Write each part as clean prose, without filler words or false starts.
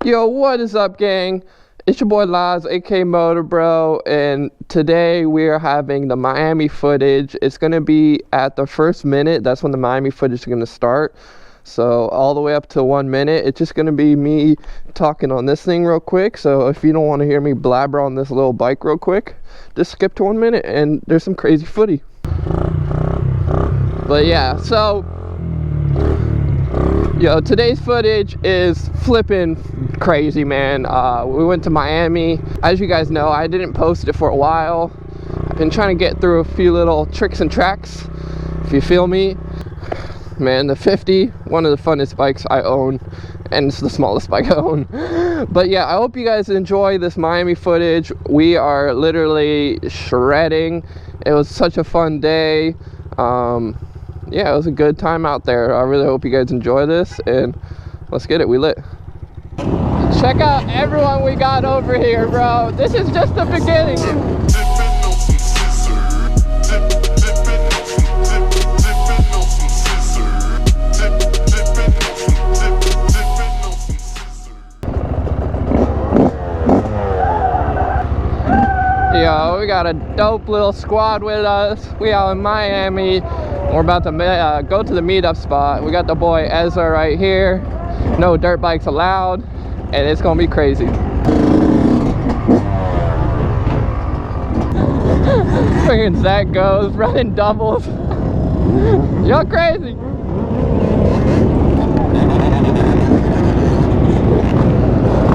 Yo, what is up, gang? It's your boy Laz, aka MotoBroo, and today we are having the Miami footage. It's going to be at the first minute. That's when the Miami footage is going to start. So all the way up to 1 minute, it's just going to be me talking on this thing real quick. So if you don't want to hear me blabber on this little bike real quick, just skip to 1 minute and there's some crazy footy. But yeah, so yo, today's footage is flipping crazy, man. We went to Miami. As you guys know, I didn't post it for a while. I've been trying to get through a few little tricks and tracks, if you feel me. Man, the 50, one of the funnest bikes I own, and it's the smallest bike I own. But yeah, I hope you guys enjoy this Miami footage. We are literally shredding. It was such a fun day. Yeah, it was a good time out there. I really hope you guys enjoy this, and let's get it. We lit. Check out everyone we got over here, bro. This is just the beginning. Yo, we got a dope little squad with us. We out in Miami. We're about to go to the meetup spot. We got the boy Ezra right here. No dirt bikes allowed, and it's gonna be crazy. Freaking Zach goes running doubles. You're crazy.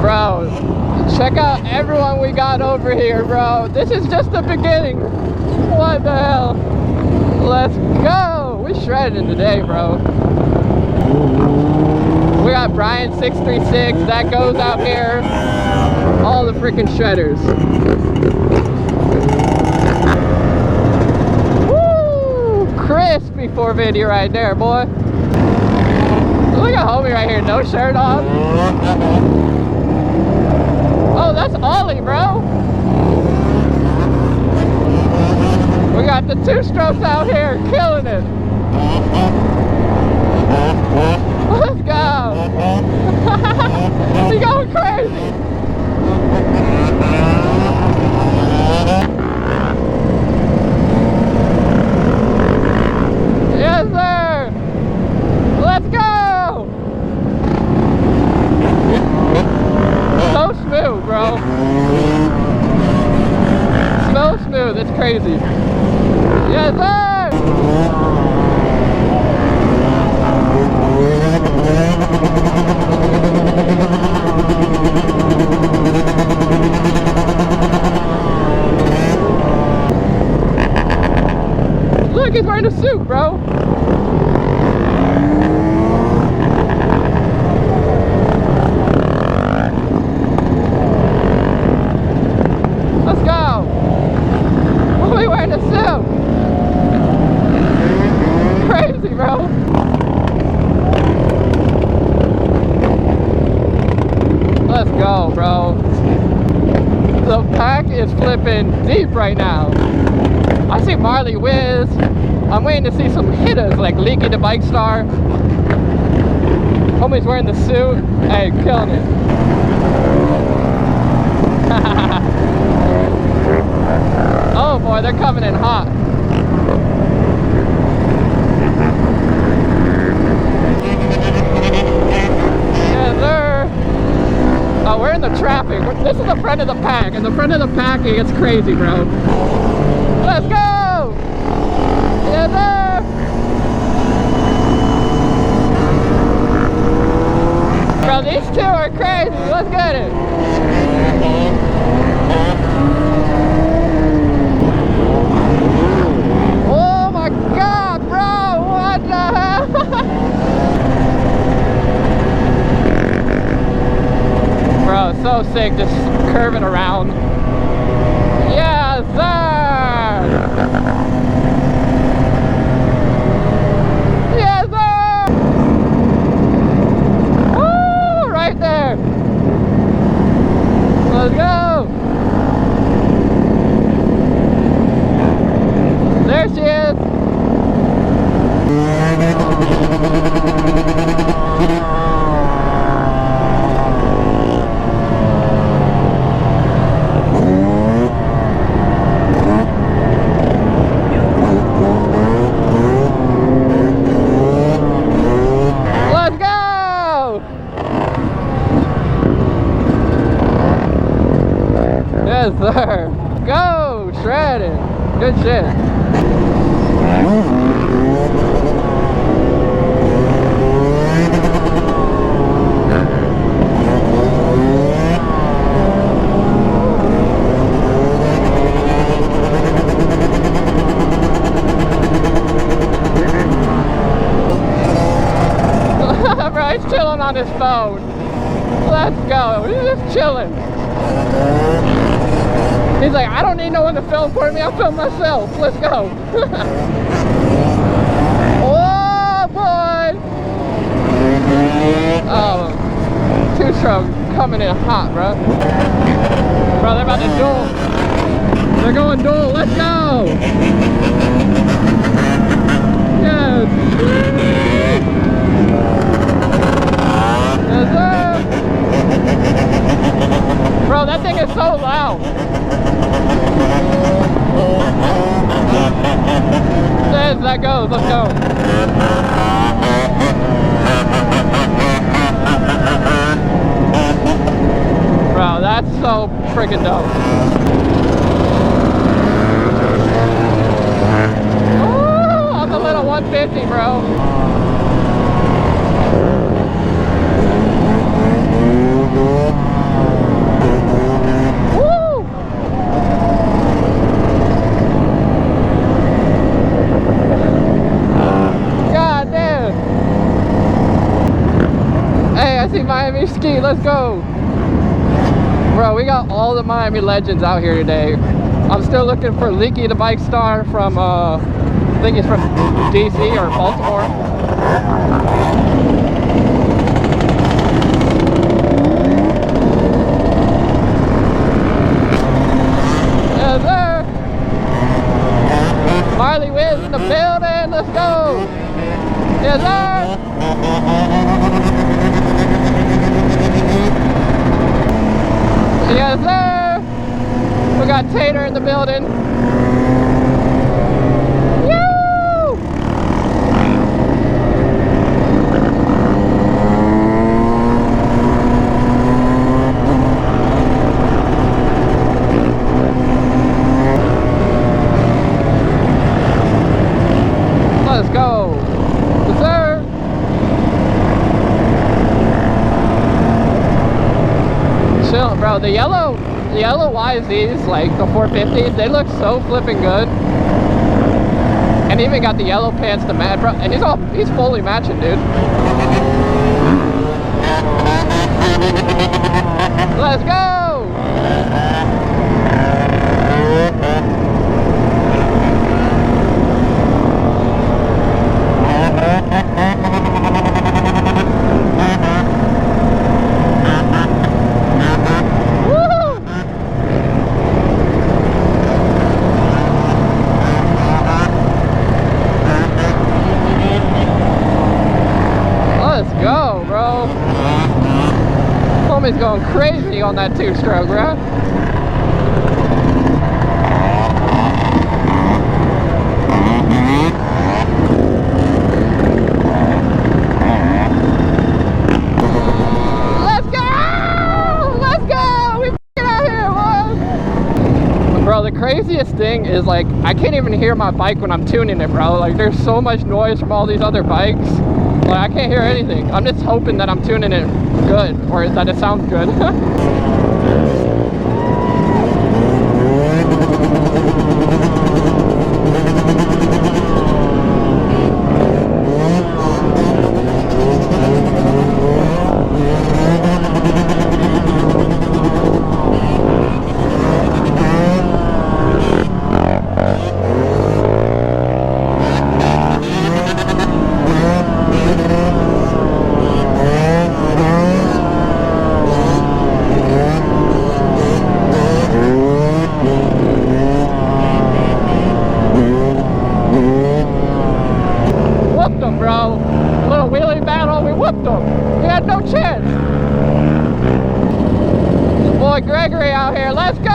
Bro, check out everyone we got over here, bro. This is just the beginning. What the hell? Let's go! We shredding today, bro. We got Brian 636 that goes out here. All the freaking shredders. Woo! Crispy 450 right there, boy. Look at homie right here, no shirt on. Oh, that's Ollie, bro. We got the two strokes out here, killing it. Let's go. He's going crazy. Yes, sir. Let's go. So smooth, bro. So smooth, it's crazy. Yes, sir! Look, he's wearing a suit, bro. Let's go. Why are we wearing a suit? Crazy, bro. Let's go, bro. The pack is flipping deep right now. I see Marley Wiz. I'm waiting to see some hitters like Leaky the Bike Star. Homie's wearing the suit. Hey, killing it. Oh boy, they're coming in hot. Yes, sir. Oh, we're in the traffic. This is the front of the pack, and the front of the pack it gets crazy, bro. Let's go! Yes, sir! Bro, these two are crazy. Let's get it. Oh my God, bro! What the hell? Bro, so sick, just curving around. Yes, sir! Yes, sir! Woo! Right there! Let's go! There she is! Yes, sir. Go, shredding. Good shit. Bro, he's chilling on his phone. Let's go. He's just chilling. He's like, I don't need no one to film for me. I'll film myself. Let's go. Oh, boy. Oh, two-stroke coming in hot, bro. Bro, they're about to duel. They're going duel. Let's go. Yes. Yes, sir. Bro, that thing is so loud. Yes, that goes. Let's go. Bro, that's so freaking dope. Ooh, on the little 150, bro. Miami ski, let's go. Bro, we got all the Miami legends out here today. I'm still looking for Leaky the bike star from I think he's from DC or Baltimore. Yes, sir. Marley Wiz in the building, let's go. Yes, sir. Yes, sir. We got Tater in the building. Woo! Let's go. Yes, sir. Chill, bro. The yellow YZs, like the 450s, they look so flipping good. And he even got the yellow pants to match, bro. And he's fully matching, dude. Let's go. Homie's going crazy on that two-stroke, bro. Let's go! Let's go! We f***ing out here, boy! Bro, the craziest thing is, like, I can't even hear my bike when I'm tuning it, bro. Like, there's so much noise from all these other bikes. Like, I can't hear anything. I'm just hoping that I'm tuning it good, or that it sounds good. Gregory out here, let's go!